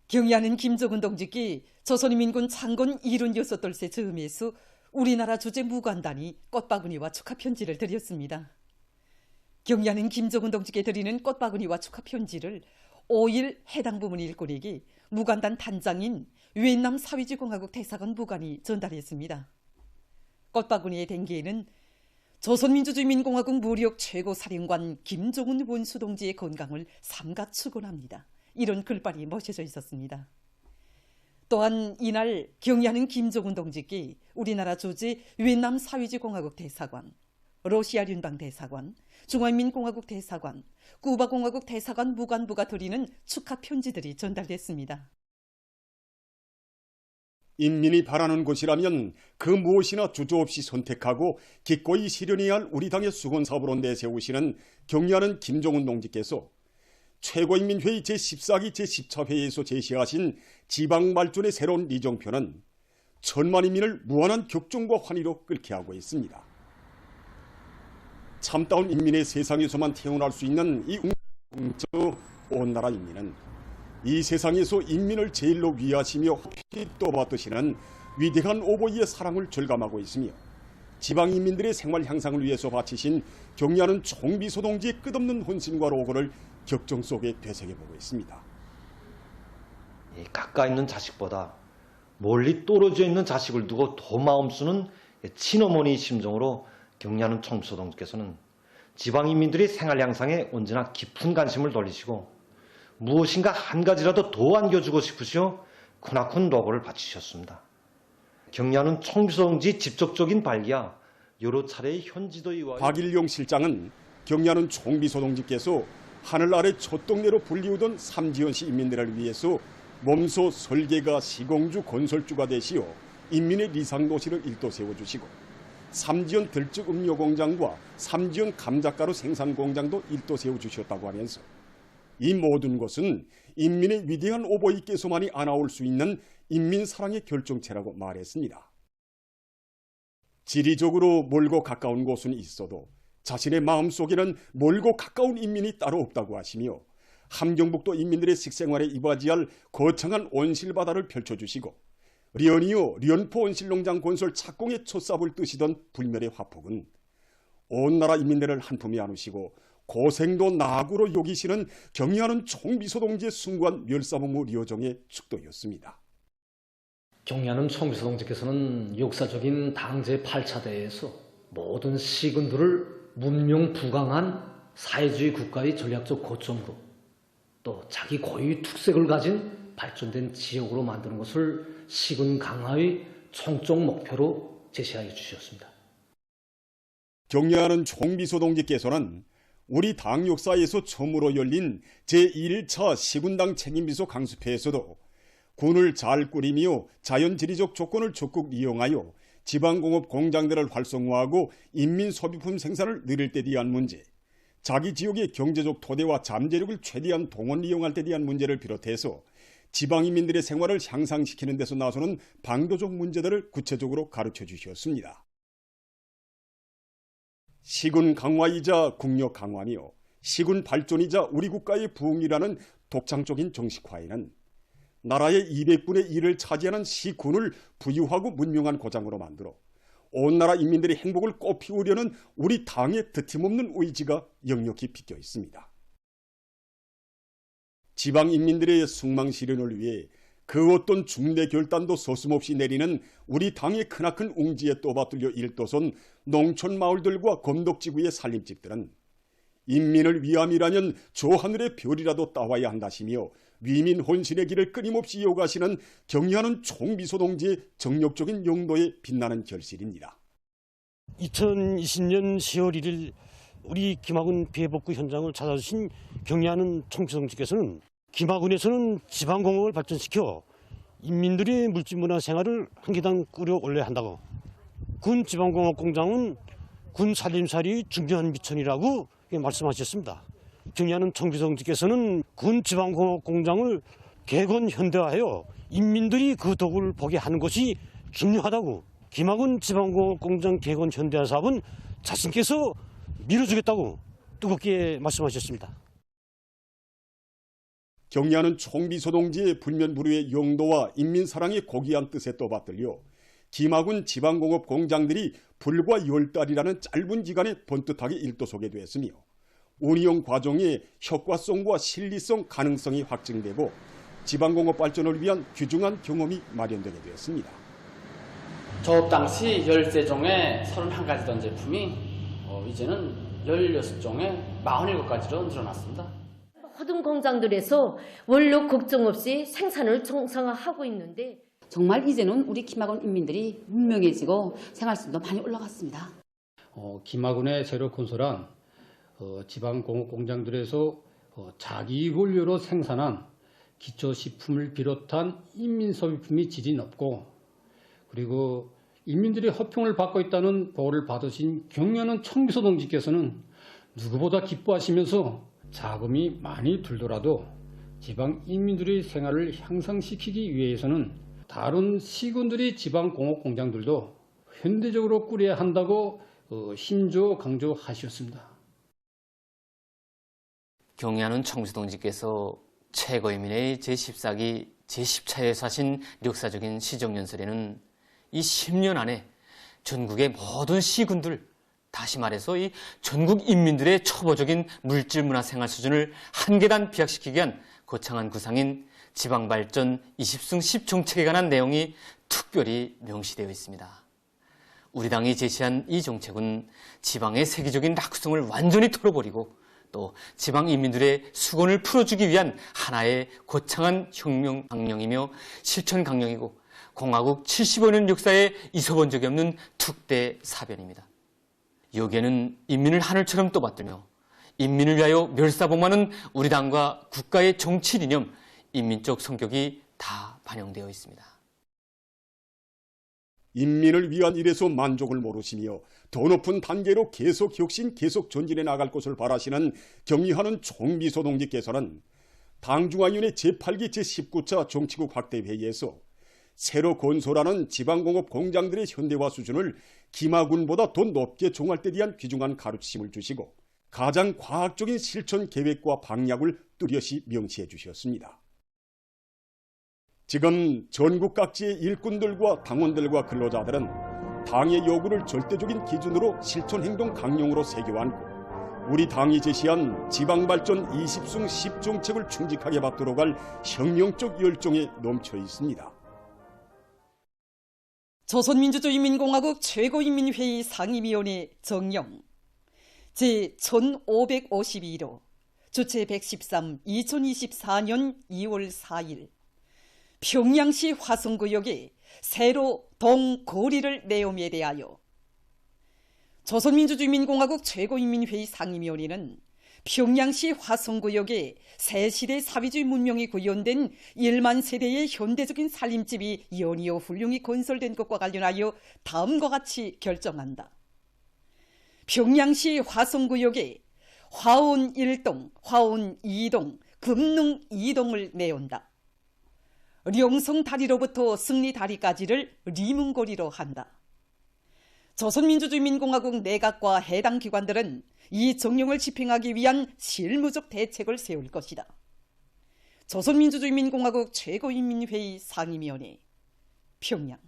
경야는 김정은 동지께 조선인민군 창건 76돌세 즈음에서 우리나라 주재 무관단이 꽃바구니와 축하 편지를 드렸습니다. 경야는 김정은 동지께 드리는 꽃바구니와 축하 편지를 5일 해당 부문 일꾼에게 무관단 단장인 위엔남 사회주의공화국 대사관 무관이 전달했습니다. 꽃바구니의 댕기에는 조선민주주의민공화국 무력 최고사령관 김정은 원수 동지의 건강을 삼가 축원합니다. 이런 글발이 멋혀져 있었습니다. 또한 이날 경야는 김정은 동지께 우리나라 주재 위엔남 사회주의공화국 대사관, 러시아聯邦 대사관, 중화민공화국 대사관, 쿠바공화국 대사관 무관부가 드리는 축하 편지들이 전달됐습니다. 인민이 바라는 곳이라면 그 무엇이나 주저없이 선택하고 기꺼이 실현해야 할 우리 당의 수건사업으로 내세우시는 경야는 김정은 동지께서 최고인민회의 제14기 제10차 회의에서 제시하신 지방발전의 새로운 리정표는 천만 인민을 무한한 격정과 환희로 끓게 하고 있습니다. 참다운 인민의 세상에서만 태어날 수 있는 이 온 나라 인민은 이 세상에서 인민을 제일로 위하시며 떠받드시는 위대한 오보이의 사랑을 절감하고 있으며 지방인민들의 생활 향상을 위해서 바치신 경야는 총비서 동지의 끝없는 헌신과 로고를 격정 속에 되새겨보고 있습니다. 가까이 있는 자식보다 멀리 떨어져 있는 자식을 두고 더 마음 쓰는 친어머니 심정으로 경야는 총비서 동지께서는 지방인민들의 생활 향상에 언제나 깊은 관심을 돌리시고 무엇인가 한 가지라도 더 안겨주고 싶으시어 크나큰 노고를 바치셨습니다. 경야는 총비서 동지 직접적인 발기야 여러 차례의 현지도의와 박일용 실장은 경야는 총비서 동지께서 하늘 아래 촛동네로 불리우던 삼지연시 인민들을 위해서 몸소 설계가 시공주 건설주가 되시어 인민의 리상도시를 일도 세워주시고 삼지연 들쭉 음료공장과 삼지연 감자가루 생산공장도 일도 세워주셨다고 하면서 이 모든 것은 인민의 위대한 오보이께서만이 안아올 수 있는 인민사랑의 결정체라고 말했습니다. 지리적으로 멀고 가까운 곳은 있어도 자신의 마음속에는 멀고 가까운 인민이 따로 없다고 하시며 함경북도 인민들의 식생활에 이바지할 거창한 온실바다를 펼쳐주시고 리언이요 리언포 온실농장 건설 착공의 첫삽을 뜨시던 불멸의 화폭은 온 나라 인민들을 한품에 안으시고 고생도 낙으로 여기시는 경야는 총비서 동지의 숭고한 멸사무무 리어정의 축도였습니다. 경야는 총비서 동지께서는 역사적인 당 제8차대회에서 모든 시군들을 문명부강한 사회주의 국가의 전략적 고점으로 또 자기 고유의 특색을 가진 발전된 지역으로 만드는 것을 시군 강화의 총적 목표로 제시하여 주셨습니다. 경야는 총비서 동지께서는 우리 당 역사에서 처음으로 열린 제1차 시군당 책임비서 강습회에서도 군을 잘 꾸리며 자연지리적 조건을 적극 이용하여 지방공업 공장들을 활성화하고 인민 소비품 생산을 늘릴 때 대한 문제, 자기 지역의 경제적 토대와 잠재력을 최대한 동원 이용할 때 대한 문제를 비롯해서 지방인민들의 생활을 향상시키는 데서 나서는 방도적 문제들을 구체적으로 가르쳐 주셨습니다. 시군 강화이자 국력 강화며 시군 발전이자 우리 국가의 부흥이라는 독창적인 정식화에는 나라의 200분의 1을 차지하는 시군을 부유하고 문명한 고장으로 만들어 온 나라 인민들의 행복을 꽃피우려는 우리 당의 드팀없는 의지가 역력히 비껴 있습니다. 지방 인민들의 숙망 실현을 위해 그 어떤 중대 결단도 서슴없이 내리는 우리 당의 크나큰 웅지에 떠받들려 일도선 농촌 마을들과 건덕지구의 살림집들은 인민을 위함이라면 저 하늘의 별이라도 따와야 한다시며 위민 혼신의 길을 끊임없이 이어가시는 경야는 총비서 동지의 정력적인 용도에 빛나는 결실입니다. 2020년 10월 1일 우리 김학은 비해복구 현장을 찾아주신 경야는 총비서 동지께서는 김학군에서는 지방공업을 발전시켜 인민들의 물질문화 생활을 한 계단 끌어 올려야 한다고, 군 지방공업 공장은 군 살림살이의 중요한 미천이라고 말씀하셨습니다. 경야는 총비서 동지께서는 군 지방공업 공장을 개건 현대화하여 인민들이 그 덕을 보게 하는 것이 중요하다고, 김학은 지방공업 공장 개건 현대화 사업은 자신께서 밀어주겠다고 뜨겁게 말씀하셨습니다. 경야는 총비소동지의 불면불후의 용도와 인민사랑의 고귀한 뜻에 떠받들려 김학군 지방공업 공장들이 불과 10달이라는 짧은 기간에 번듯하게 일도소개 되었으며 운영 과정의 효과성과 실리성 가능성이 확증되고 지방공업 발전을 위한 귀중한 경험이 마련되게 되었습니다. 조업 당시 13종에 31가지던 제품이 이제는 16종에 47가지로 늘어났습니다. 모든 공장들에서 원료 걱정 없이 생산을 정상화하고 있는데 정말 이제는 우리 김학원 인민들이 문명해지고 생활수도 많이 올라갔습니다. 김학원의 새로 건설한 지방공업 공장들에서 자기 원료로 생산한 기초식품을 비롯한 인민소비품이 질이 높고 그리고 인민들의 허평을 받고 있다는 보호를 받으신 경야는 청비소 동지께서는 누구보다 기뻐하시면서 자금이 많이 들더라도 지방 인민들의 생활을 향상시키기 위해서는 다른 시군들의 지방공업 공장들도 현대적으로 꾸려야 한다고 힘줘 강조하셨습니다. 경야는 청비소 동지께서 최고인민의 제14기 제10차에서 하신 역사적인 시정연설에는 이 10년 안에 전국의 모든 시군들, 다시 말해서 이 전국 인민들의 초보적인 물질 문화 생활 수준을 한 계단 비약시키기 위한 거창한 구상인 지방발전 20승 10정책에 관한 내용이 특별히 명시되어 있습니다. 우리 당이 제시한 이 정책은 지방의 세계적인 낙후성을 완전히 털어버리고 또 지방 인민들의 수건을 풀어주기 위한 하나의 거창한 혁명 강령이며 실천 강령이고 공화국 75년 역사에 있어본 적이 없는 특대 사변입니다. 여기에는 인민을 하늘처럼 떠받들며 인민을 위하여 멸사봉하는 우리 당과 국가의 정치 이념, 인민적 성격이 다 반영되어 있습니다. 인민을 위한 일에서 만족을 모르시며 더 높은 단계로 계속 혁신, 계속 전진해 나갈 것을 바라시는 경의하는 총비소동지께서는 당중앙위원회 제8기 제19차 정치국 확대회의에서 새로 건설하는 지방공업 공장들의 현대화 수준을 김학군보다 더 높게 종할 때 대한 귀중한 가르침을 주시고 가장 과학적인 실천 계획과 방향을 뚜렷이 명시해 주셨습니다. 지금 전국 각지의 일꾼들과 당원들과 근로자들은 당의 요구를 절대적인 기준으로 실천행동 강령으로 새겨안고 우리 당이 제시한 지방발전 20승 10정책을 충직하게 받도록 할 혁명적 열정에 넘쳐 있습니다. 조선민주주의인민공화국 최고인민회의 상임위원회 정령 제1552호 주체 113 2024년 2월 4일 평양시 화성구역에 새로 동거리를 내옴에 대하여 조선민주주의인민공화국 최고인민회의 상임위원회는 평양시 화성구역에 새시대 사회주의 문명이 구현된 1만 세대의 현대적인 살림집이 연이어 훌륭히 건설된 것과 관련하여 다음과 같이 결정한다. 평양시 화성구역에 화온 1동, 화온 2동, 금능 2동을 내온다. 령성 다리로부터 승리 다리까지를 리문거리로 한다. 조선민주주의인민공화국 내각과 해당 기관들은 이 정령을 집행하기 위한 실무적 대책을 세울 것이다. 조선민주주의인민공화국 최고인민회의 상임위원회 평양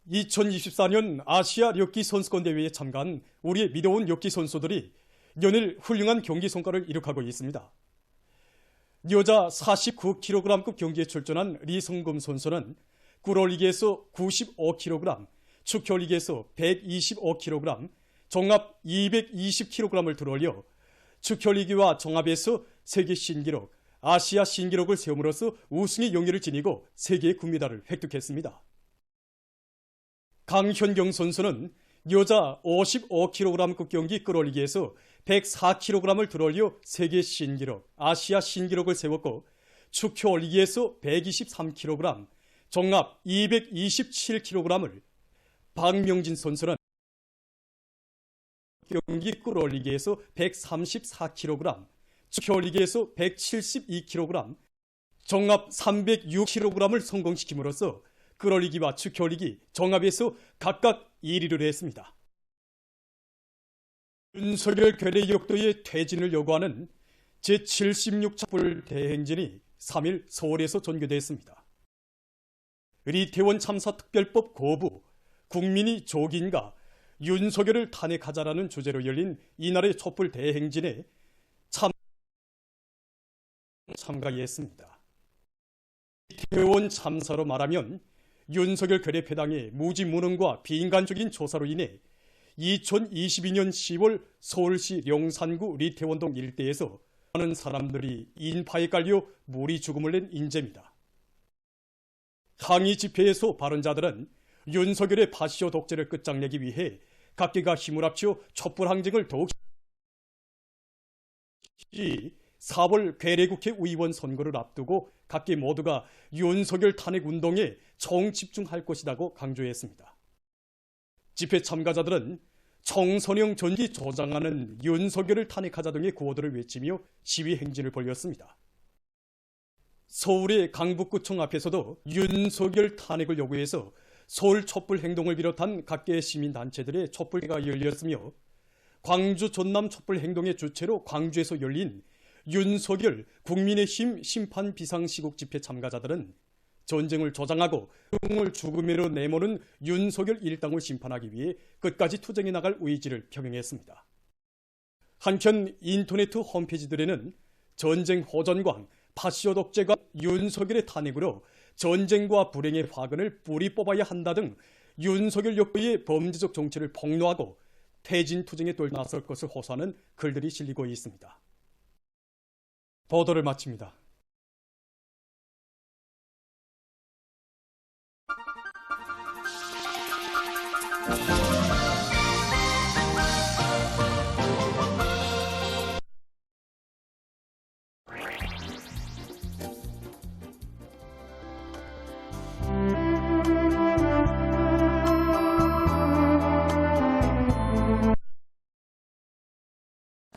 2024년 아시아 력기 선수권대회에 참가한 우리의 믿어온 력기 선수들이 연일 훌륭한 경기 성과를 이룩하고 있습니다. 여자 49kg급 경기에 출전한 리성금 선수는 꿀올리기에서 95kg, 축혈리기에서 125kg, 종합 220kg을 들어올려 축혈리기와 종합에서 세계 신기록, 아시아 신기록을 세움으로써 우승의 영예를 지니고 세계 금메달을 획득했습니다. 강현경 선수는 여자 55kg급 경기 끌어올리기에서 104kg을 들어올려 세계 신기록, 아시아 신기록을 세웠고 축혈올리기에서 123kg, 종합 227kg을, 박명진 선수는 경기 끌어올리기에서 134kg, 축혈올리기에서 172kg, 종합 306kg을 성공시킴으로써 끌어올리기와 축혈올리기, 종합에서 각각 1위를 했습니다. 윤석열 괴뢰 역도의 퇴진을 요구하는 제76촛불 대행진이 3일 서울에서 전개됐습니다. 리태원 참사 특별법 거부, 국민이 조기인가, 윤석열을 탄핵하자라는 주제로 열린 이날의 촛불 대행진에 참가했습니다. 리태원 참사로 말하면 윤석열 결의패당의 무지 무능과 비인간적인 조사로 인해 2022년 10월 서울시 용산구 리태원동 일대에서 많은 사람들이 인파에 깔려 무리 죽음을 낸 인재입니다. 항의 집회에서 발언자들은 윤석열의 파시오 독재를 끝장내기 위해 각계가 힘을 합쳐 촛불 항쟁을 더욱 4월 괴뢰국회 의원 선거를 앞두고 각계 모두가 윤석열 탄핵 운동에 총집중할 것이라고 강조했습니다. 집회 참가자들은 청선형 전기 조장하는 윤석열을 탄핵하자 등의 구호들을 외치며 시위 행진을 벌였습니다. 서울의 강북구청 앞에서도 윤석열 탄핵을 요구해서 서울 촛불 행동을 비롯한 각계 시민단체들의 촛불대가 열렸으며 광주 전남 촛불 행동의 주체로 광주에서 열린 윤석열 국민의힘 심판 비상시국 집회 참가자들은 전쟁을 조장하고 국민을 죽음으로 내모는 윤석열 일당을 심판하기 위해 끝까지 투쟁해 나갈 의지를 표명했습니다. 한편 인터넷 홈페이지들에는 전쟁 호전광, 파시오 독재가 윤석열의 탄핵으로 전쟁과 불행의 화근을 뿌리 뽑아야 한다 등 윤석열 역부의 범죄적 정체를 폭로하고 퇴진 투쟁에 나설 것을 호소하는 글들이 실리고 있습니다. 보도를 마칩니다.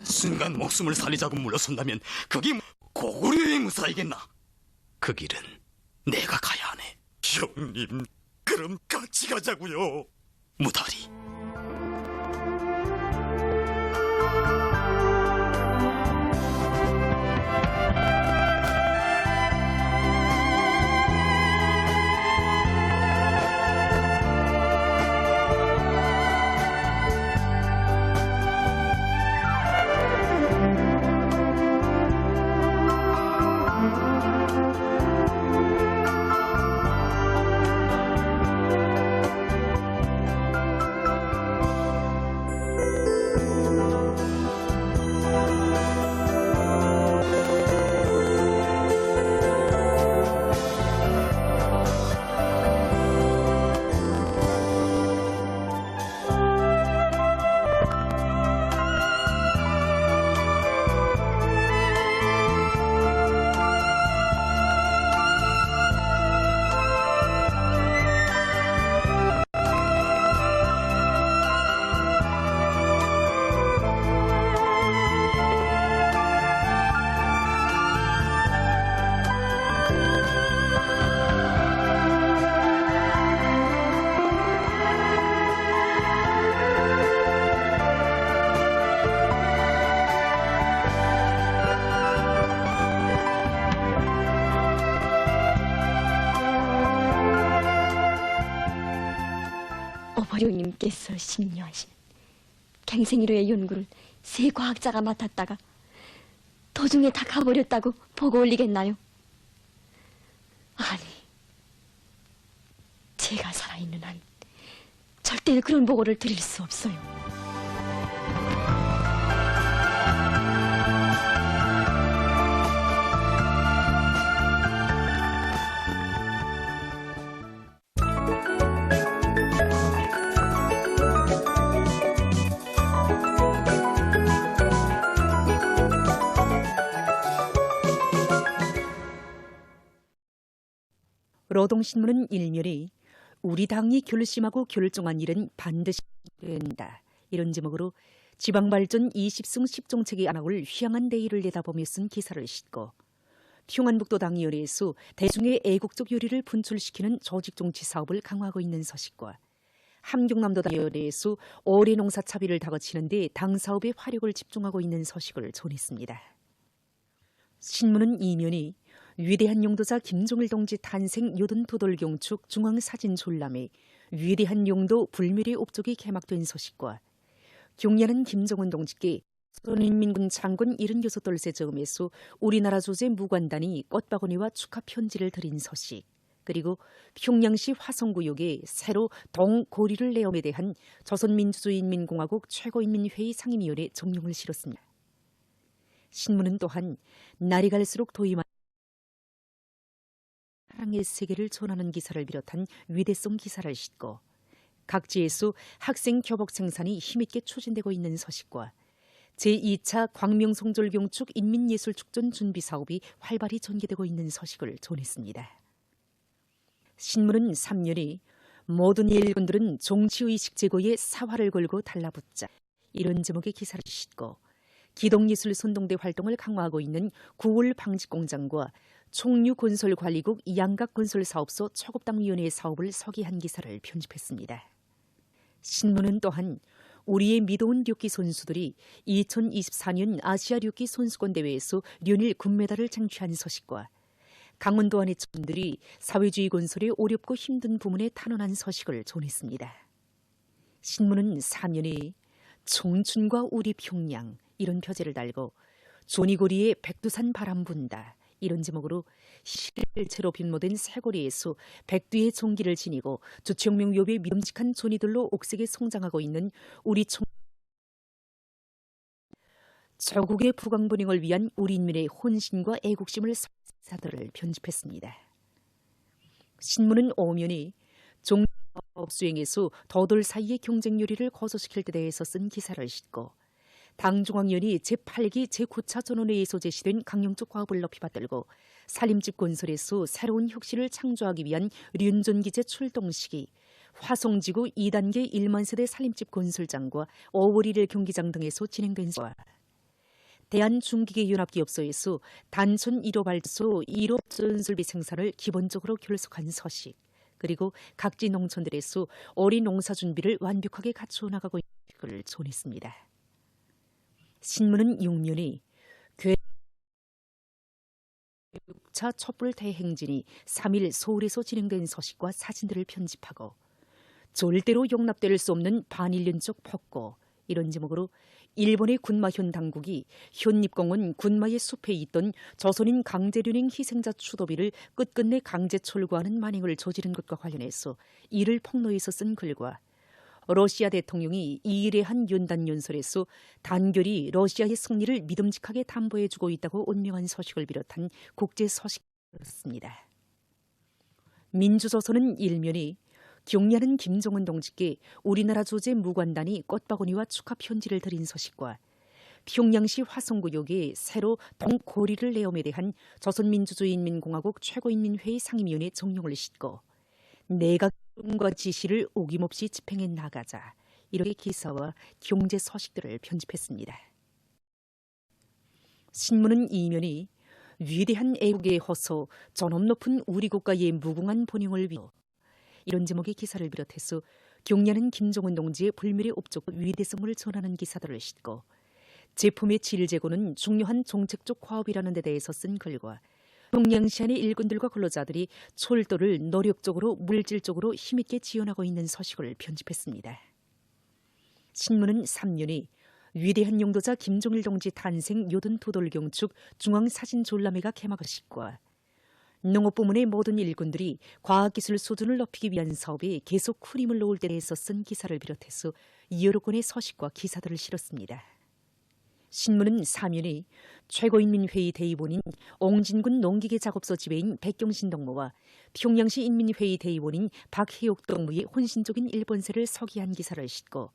순간 목숨을 살리자고 물러선다면 그게 고구려의 무사이겠나? 그 길은 내가 가야 하네. 형님, 그럼 같이 가자고요. 무다리. 어버려님께서 심려하신 갱생이로의 연구를 세 과학자가 맡았다가 도중에 다 가버렸다고 보고 올리겠나요? 아니, 제가 살아있는 한 절대 그런 보고를 드릴 수 없어요. 노동신문은 일면에 우리 당이 결심하고 결정한 일은 반드시 된다. 이런 제목으로 지방발전 20승 10정책의 안악을 휘황한 대의를 내다보며 쓴 기사를 싣고 평안북도 당위원회에서 대중의 애국적 요리를 분출시키는 조직정치 사업을 강화하고 있는 소식과 함경남도 당위원회에서 올해 농사 차비를 다그치는 데 당 사업에 화력을 집중하고 있는 소식을 전했습니다. 신문은 이면이 위대한 용도자 김종일 동지 탄생 요든 도돌경축 중앙사진 졸람에 위대한 용도 불멸의 옵족이 개막된 소식과 경야는 김정은 동지께 조선인민군 장군 76돌세 즈음에서 우리나라 주재 무관단이 꽃바구니와 축하 편지를 드린 소식, 그리고 평양시 화성구역에 새로 동고리를 내옴에 대한 조선민주주의인민공화국 최고인민회의 상임위원회 정령을 실었습니다. 신문은 또한 날이 갈수록 도임한 사랑의 세계를 전하는 기사를 비롯한 위대성 기사를 싣고 각지에서 학생 교복 생산이 힘있게 추진되고 있는 소식과 제2차 광명성졸경축 인민예술축전 준비사업이 활발히 전개되고 있는 소식을 전했습니다. 신문은 3년이 모든 일꾼들은 정치의식 제고에 사활을 걸고 달라붙자 이런 제목의 기사를 싣고 기동예술 선동대 활동을 강화하고 있는 9월 방직공장과 총류건설관리국 양각건설사업소 초급당위원회 사업을 서기한 기사를 편집했습니다. 신문은 또한 우리의 미도운 류기 선수들이 2024년 아시아 류기 선수권 대회에서 련일 금메달을 쟁취한 소식과 강원도 안의 촌들이 사회주의 건설의 어렵고 힘든 부문에 탄원한 소식을 전했습니다. 신문은 3년에 청춘과 우리 평양 이런 표제를 달고 조니고리에 백두산 바람 분다 이런 제목으로 실체로 빗모된 새고리에서 백두의 종기를 지니고 주청명 욥의 믿음직한 존이들로 옥색에 성장하고 있는 우리 조국의 부강분행을 위한 우리 인민의 혼신과 애국심을 사들을 편집했습니다. 신문은 오면이 종업 수행에서 더들 사이의 경쟁 요리를 고소시킬 때 대해서 쓴 기사를 싣고 당중앙위원이 제8기 제9차 전원회의에서 제시된 강령적 과업을 높이 받들고 살림집 건설에서 새로운 혁신을 창조하기 위한 륜전기제 출동 시기, 화성지구 2단계 1만 세대 살림집 건설장과 5월 1일 경기장 등에서 진행된 소와 대한중기계연합기업소에서 단촌 1호 발전소 1호 전설비 생산을 기본적으로 결속한 소식, 그리고 각지 농촌들에서 어린 농사 준비를 완벽하게 갖추어 나가고 있는 것을 전했습니다. 신문은 6년이 교육차 촛불 대행진이 3일 서울에서 진행된 소식과 사진들을 편집하고 절대로 용납될 수 없는 반일륜적 폭거 이런 제목으로 일본의 군마현 당국이 현립공원 군마의 숲에 있던 조선인 강제련행 희생자 추도비를 끝끝내 강제 철거하는 만행을 저지른 것과 관련해서 이를 폭로해서 쓴 글과 러시아 대통령이 이 일에 한 연단연설에서 단결이 러시아의 승리를 믿음직하게 담보해주고 있다고 운명한 소식을 비롯한 국제 소식이었습니다. 민주조선은 일면이 경야는 김정은 동지께 우리나라 주재 무관단이 꽃바구니와 축하 편지를 드린 소식과 평양시 화성구역에 새로 동고리를 내옴에 대한 조선민주주의인민공화국 최고인민회의 상임위원회 정령을 싣고 내각과 지시를 어김없이 집행해 나가자 이렇게 기사와 경제 소식들을 편집했습니다. 신문은 이면이 위대한 애국의 호소, 존엄 높은 우리 국가의 무궁한 본영을 위해 이런 제목의 기사를 비롯해서 경야는 김정은 동지의 불멸의 업적 위대성을 전하는 기사들을 싣고 제품의 질 제고는 중요한 정책적 과업이라는 데 대해서 쓴 글과 평양시안의 일꾼들과 근로자들이 철도를 노력적으로 물질적으로 힘있게 지원하고 있는 소식을 편집했습니다. 신문은 3년이 위대한 용도자 김종일 동지 탄생 요든 도돌경축 중앙사진 졸라매가 개막을 싣고 농업부문의 모든 일꾼들이 과학기술 수준을 높이기 위한 사업에 계속 후림을 놓을 때 대해서 쓴 기사를 비롯해서 여러 건의 소식과 기사들을 실었습니다. 신문은 3년이 최고인민회의 대의원인 옹진군 농기계 작업소 지배인 백경신 동무와 평양시 인민회의 대의원인 박혜옥 동무의 혼신적인 일본세를 서기한 기사를 싣고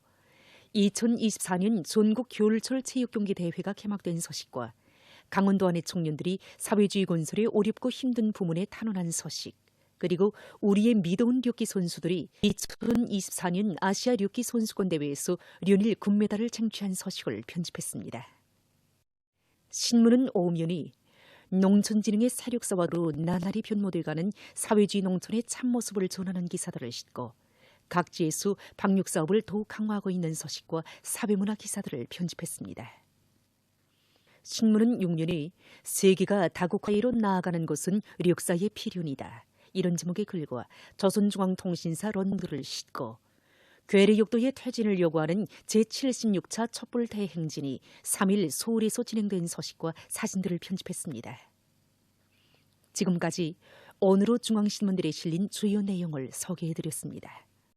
2024년 전국 겨울철 체육경기 대회가 개막된 소식과 강원도 안의 청년들이 사회주의 건설에 어렵고 힘든 부문에 탄원한 소식, 그리고 우리의 미더운 류기 선수들이 2024년 아시아 류기 선수권 대회에서 련일 금메달을 쟁취한 소식을 편집했습니다. 신문은 오면이 농촌진흥의 세력사화로 나날이 변모돼가는 사회주의 농촌의 참모습을 전하는 기사들을 싣고 각지에서 방역사업을 더욱 강화하고 있는 소식과 사회문화 기사들을 편집했습니다. 신문은 6년이 세계가 다국화로 나아가는 것은 역사의 필연이다. 이런 제목의 글과 조선중앙통신사 런드를 싣고 괴뢰역도의 퇴진을 요구하는 제76차 촛불 대행진이 3일 서울에서 진행된 소식과 사진들을 편집했습니다. 지금까지 오늘의 중앙신문들에 실린 주요 내용을 소개해드렸습니다.